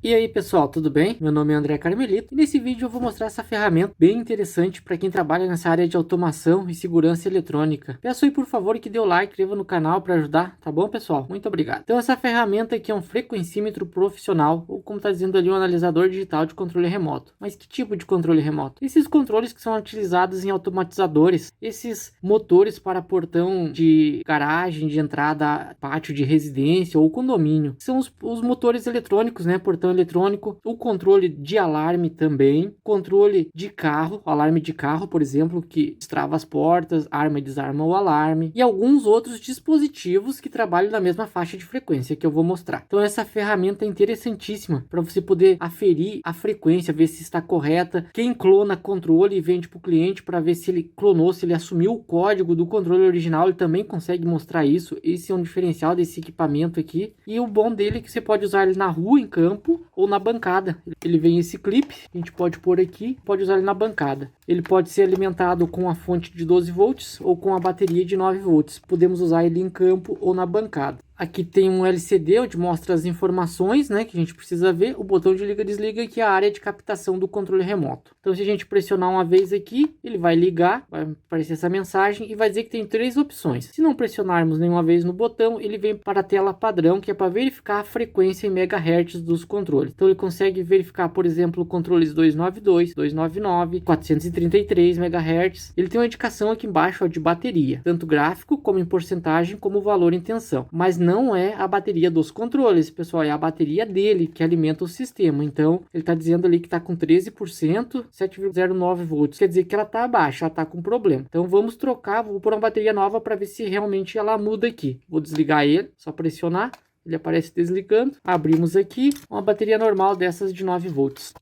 E aí pessoal, tudo bem? Meu nome é André Carmelito e nesse vídeo eu vou mostrar essa ferramenta bem interessante para quem trabalha nessa área de automação e segurança eletrônica. Peço aí por favor que dê o like, inscreva no canal para ajudar, tá bom pessoal? Muito obrigado. Então essa ferramenta aqui é um frequencímetro profissional, ou como está dizendo ali, um analisador digital de controle remoto. Mas que tipo de controle remoto? Esses controles que são utilizados em automatizadores, esses motores para portão de garagem, de entrada, pátio de residência ou condomínio. São os motores eletrônicos, né? Portão eletrônico, o controle de alarme também, controle de carro, alarme de carro, por exemplo, que destrava as portas, arma e desarma o alarme, e alguns outros dispositivos que trabalham na mesma faixa de frequência que eu vou mostrar. Então essa ferramenta é interessantíssima para você poder aferir a frequência, ver se está correta. Quem clona controle e vende para o cliente para ver se ele clonou, se ele assumiu o código do controle original, ele também consegue mostrar isso. Esse é um diferencial desse equipamento aqui, e o bom dele é que você pode usar ele na rua, em campo, ou na bancada. Ele vem esse clipe, a gente pode pôr aqui, pode usar ele na bancada. Ele pode ser alimentado com a fonte de 12 volts ou com a bateria de 9 volts. Podemos usar ele em campo ou na bancada. Aqui tem um LCD onde mostra as informações, né, que a gente precisa ver. O botão de liga e desliga, que é a área de captação do controle remoto. Então se a gente pressionar uma vez aqui, ele vai ligar, vai aparecer essa mensagem e vai dizer que tem três opções. Se não pressionarmos nenhuma vez no botão, ele vem para a tela padrão, que é para verificar a frequência em megahertz dos controles. Então ele consegue verificar, por exemplo, controles 292, 299, 433 MHz. Ele tem uma indicação aqui embaixo, ó, de bateria, tanto gráfico como em porcentagem, como valor em tensão. Mas não é a bateria dos controles, pessoal, é a bateria dele que alimenta o sistema. Então ele está dizendo ali que está com 13%, 7,09 volts. Quer dizer que ela está baixa, ela está com problema. Então vamos trocar, vou pôr uma bateria nova para ver se realmente ela muda aqui. Vou desligar ele, só pressionar. Ele aparece desligando. Abrimos aqui uma bateria normal dessas de 9 volts.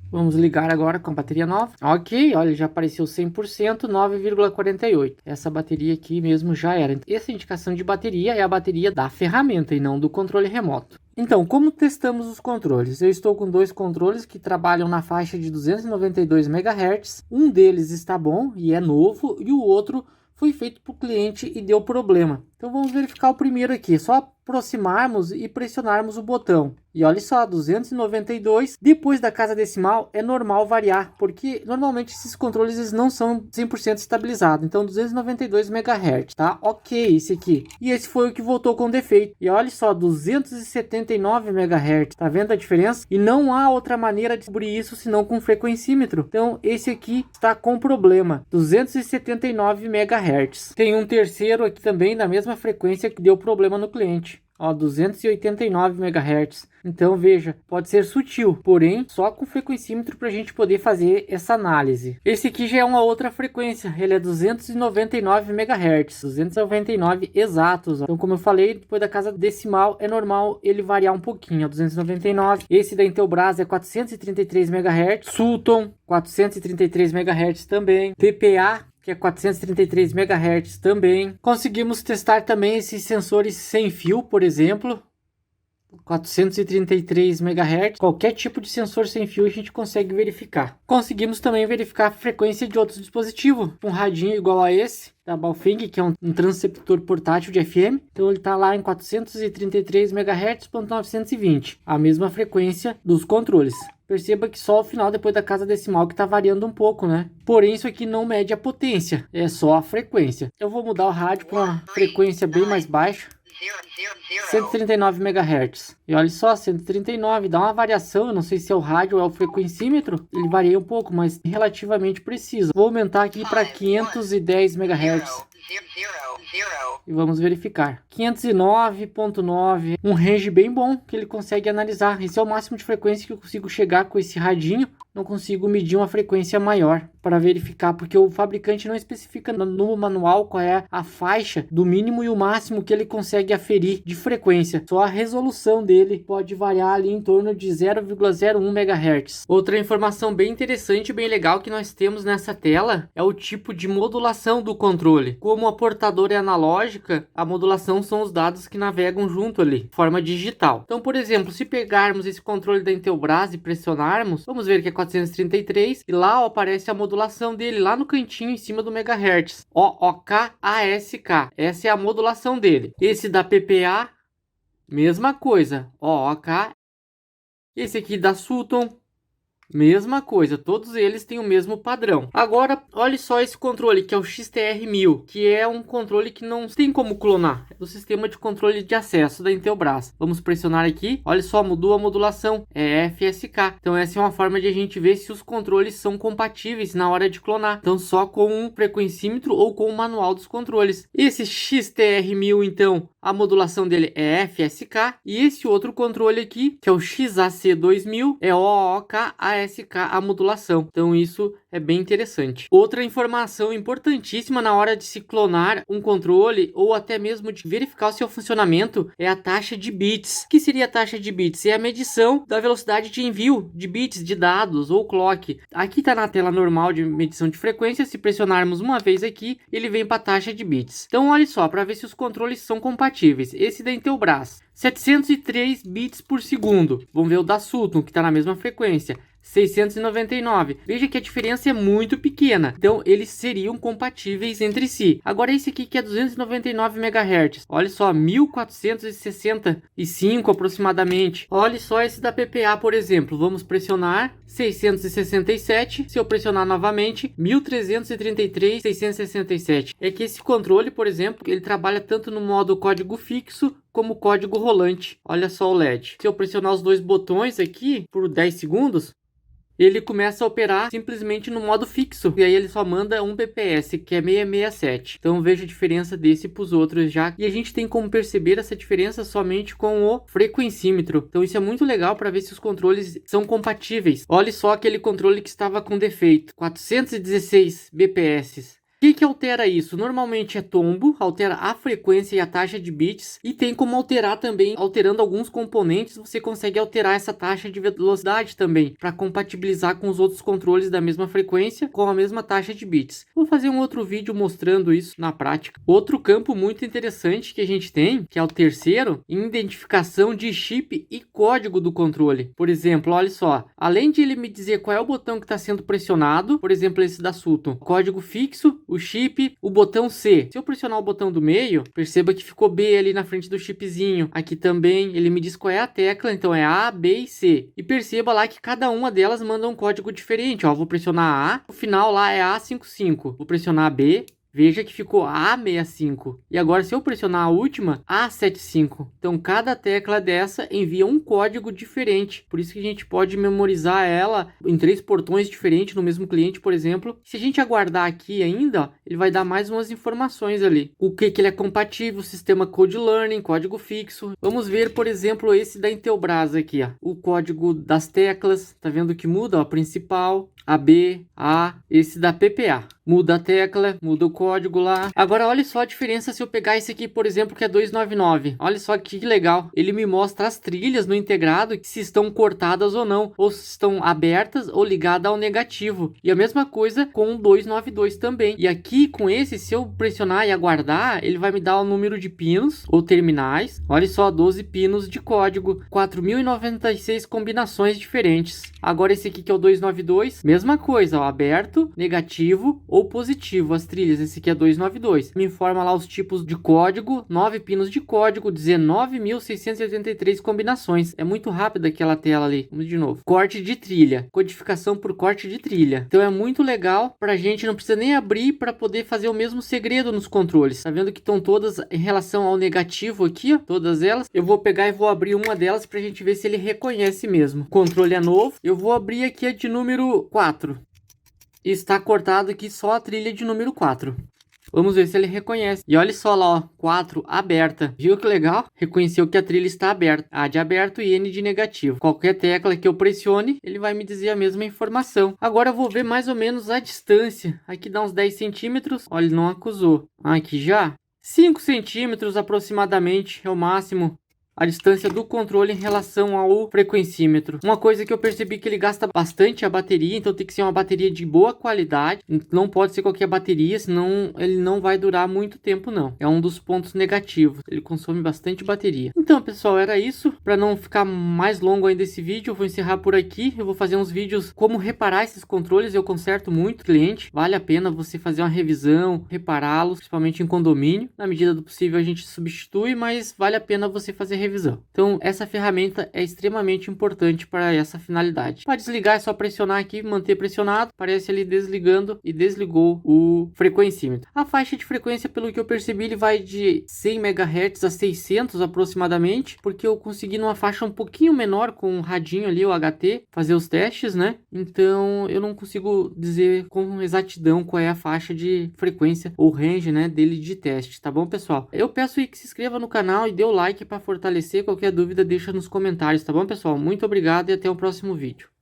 Vamos ligar agora com a bateria nova. Ok, olha, já apareceu 100%, 9,48. Essa bateria aqui mesmo já era. Essa indicação de bateria é a bateria da ferramenta e não do controle remoto. Então, como testamos os controles? Eu estou com dois controles que trabalham na faixa de 292 MHz. Um deles está bom e é novo, e o outro foi feito para o cliente e deu problema. Então vamos verificar o primeiro aqui. Só aproximarmos e pressionarmos o botão. E olha só, 292. Depois da casa decimal é normal variar, porque normalmente esses controles eles não são 100% estabilizados. Então 292 MHz, tá? Ok, esse aqui. E esse foi o que voltou com defeito. E olha só, 279 MHz. Tá vendo a diferença? E não há outra maneira de descobrir isso senão com frequencímetro. Então esse aqui está com problema. 279 MHz. Tem um terceiro aqui também na mesma frequência que deu problema no cliente. Ó, 289 MHz. Então veja, pode ser sutil, porém só com frequencímetro para a gente poder fazer essa análise. Esse aqui já é uma outra frequência, ele é 299 MHz, 299 exatos. Então como eu falei, depois da casa decimal é normal ele variar um pouquinho, ó, 299. Esse da Intelbras é 433 MHz, Sulton 433 MHz também, TPA que é 433 MHz também. Conseguimos testar também esses sensores sem fio, por exemplo, 433 MHz. Qualquer tipo de sensor sem fio a gente consegue verificar. Conseguimos também verificar a frequência de outros dispositivos. Um radinho igual a esse da Baofeng, que é um transceptor portátil de FM. Então ele está lá em 433 MHz.920, a mesma frequência dos controles. Perceba que só o final depois da casa decimal que está variando um pouco, né? Porém, isso aqui não mede a potência, é só a frequência. Eu vou mudar o rádio para uma frequência bem mais baixa. 139 MHz. E olha só, 139, dá uma variação, eu não sei se é o rádio ou é o frequencímetro. Ele varia um pouco, mas relativamente preciso. Vou aumentar aqui para 510 MHz. E vamos verificar. 509.9, um range bem bom que ele consegue analisar. Esse é o máximo de frequência que eu consigo chegar com esse radinho. Não consigo medir uma frequência maior para verificar, porque o fabricante não especifica no manual qual é a faixa do mínimo e o máximo que ele consegue aferir de frequência. Só a resolução dele pode variar ali em torno de 0,01 MHz. Outra informação bem interessante e bem legal que nós temos nessa tela é o tipo de modulação do controle. Como a portadora é analógica, a modulação são os dados que navegam junto ali, forma digital. Então, por exemplo, se pegarmos esse controle da Intelbras e pressionarmos, vamos ver que é 433 e lá ó, aparece a modulação dele lá no cantinho em cima do megahertz. OOK ASK. Essa é a modulação dele. Esse da PPA mesma coisa, OOK. Esse aqui da Sutton, mesma coisa, todos eles têm o mesmo padrão. Agora, olha só esse controle, que é o XTR1000, que é um controle que não tem como clonar. É do sistema de controle de acesso da Intelbras. Vamos pressionar aqui, olha só, mudou a modulação, é FSK. Então essa é uma forma de a gente ver se os controles são compatíveis na hora de clonar. Então só com um frequencímetro ou com o manual dos controles. Esse XTR1000, então, a modulação dele é FSK. E esse outro controle aqui, que é o XAC2000, é OOK ASK a modulação. Então isso é bem interessante. Outra informação importantíssima na hora de se clonar um controle ou até mesmo de verificar o seu funcionamento é a taxa de bits. O que seria a taxa de bits? É a medição da velocidade de envio de bits de dados ou clock. Aqui está na tela normal de medição de frequência. Se pressionarmos uma vez aqui, ele vem para a taxa de bits. Então olha só, para ver se os controles são compatíveis. Esse da Intelbras, 703 bits por segundo. Vamos ver o da Sutton, que está na mesma frequência, 699. Veja que a diferença é muito pequena. Então, eles seriam compatíveis entre si. Agora, esse aqui que é 299 MHz. Olha só, 1465 aproximadamente. Olha só esse da PPA, por exemplo. Vamos pressionar 667. Se eu pressionar novamente, 1333, 667. É que esse controle, por exemplo, ele trabalha tanto no modo código fixo como código rolante. Olha só o LED. Se eu pressionar os dois botões aqui por 10 segundos, ele começa a operar simplesmente no modo fixo. E aí ele só manda 1 bps, que é 667. Então veja a diferença desse para os outros já. E a gente tem como perceber essa diferença somente com o frequencímetro. Então isso é muito legal para ver se os controles são compatíveis. Olha só aquele controle que estava com defeito. 416 bps. O que altera isso? Normalmente é tombo, altera a frequência e a taxa de bits, e tem como alterar também, alterando alguns componentes, você consegue alterar essa taxa de velocidade também, para compatibilizar com os outros controles da mesma frequência, com a mesma taxa de bits. Vou fazer um outro vídeo mostrando isso na prática. Outro campo muito interessante que a gente tem, que é o terceiro, identificação de chip e código do controle. Por exemplo, olha só, além de ele me dizer qual é o botão que está sendo pressionado, por exemplo esse da Sutton, código fixo, o chip, o botão C. Se eu pressionar o botão do meio, perceba que ficou B ali na frente do chipzinho. Aqui também ele me diz qual é a tecla, então é A, B e C. E perceba lá que cada uma delas manda um código diferente. Ó, vou pressionar A, o final lá é A55. Vou pressionar B. Veja que ficou A65. E agora, se eu pressionar a última, A75. Então, cada tecla dessa envia um código diferente. Por isso que a gente pode memorizar ela em 3 portões diferentes no mesmo cliente, por exemplo. Se a gente aguardar aqui ainda, ó, ele vai dar mais umas informações ali. O que ele é compatível, sistema Code Learning, código fixo. Vamos ver, por exemplo, esse da Intelbras aqui, ó. O código das teclas. Tá vendo que muda? Ó, principal, AB, A. Esse da PPA. Muda a tecla, muda o código lá. Agora olha só a diferença se eu pegar esse aqui, por exemplo, que é 299. Olha só que legal. Ele me mostra as trilhas no integrado, se estão cortadas ou não, ou se estão abertas ou ligadas ao negativo. E a mesma coisa com o 292 também. E aqui com esse, se eu pressionar e aguardar, ele vai me dar o número de pinos ou terminais. Olha só, 12 pinos de código, 4.096 combinações diferentes. Agora esse aqui que é o 292, mesma coisa, ó, aberto, negativo ou positivo, as trilhas. Esse aqui é 292. Me informa lá os tipos de código, 9 pinos de código, 19.683 combinações. É muito rápida aquela tela ali. Vamos de novo. Corte de trilha, codificação por corte de trilha. Então é muito legal pra gente, não precisa nem abrir para poder fazer o mesmo segredo nos controles. Tá vendo que estão todas em relação ao negativo aqui, ó, todas elas. Eu vou pegar e vou abrir uma delas pra gente ver se ele reconhece mesmo. O controle é novo. Eu vou abrir aqui a de número 4. Está cortado aqui só a trilha de número 4. Vamos ver se ele reconhece. E olha só lá, ó, 4 aberta. Viu que legal? Reconheceu que a trilha está aberta. A de aberto e N de negativo. Qualquer tecla que eu pressione, ele vai me dizer a mesma informação. Agora eu vou ver mais ou menos a distância. Aqui dá uns 10 centímetros. Olha, ele não acusou. Aqui já. 5 centímetros aproximadamente é o máximo. A distância do controle em relação ao frequencímetro. Uma coisa que eu percebi que ele gasta bastante a bateria, então tem que ser uma bateria de boa qualidade. Não pode ser qualquer bateria, senão ele não vai durar muito tempo não. É um dos pontos negativos. Ele consome bastante bateria. Então, pessoal, era isso. Para não ficar mais longo ainda esse vídeo, eu vou encerrar por aqui. Eu vou fazer uns vídeos como reparar esses controles. Eu conserto muito cliente. Vale a pena você fazer uma revisão, repará-los, principalmente em condomínio. Na medida do possível a gente substitui, mas vale a pena você fazer revisão. Então essa ferramenta é extremamente importante para essa finalidade. Para desligar é só pressionar aqui, manter pressionado, aparece ali desligando e desligou o frequencímetro. A faixa de frequência, pelo que eu percebi, ele vai de 100 MHz a 600 aproximadamente, porque eu consegui numa faixa um pouquinho menor com o radinho ali, o HT, fazer os testes, né? Então eu não consigo dizer com exatidão qual é a faixa de frequência ou range, né, dele de teste, tá bom, pessoal? Eu peço aí que se inscreva no canal e dê o like para fortalecer. Qualquer dúvida deixa nos comentários, tá bom, pessoal? Muito obrigado e até o próximo vídeo.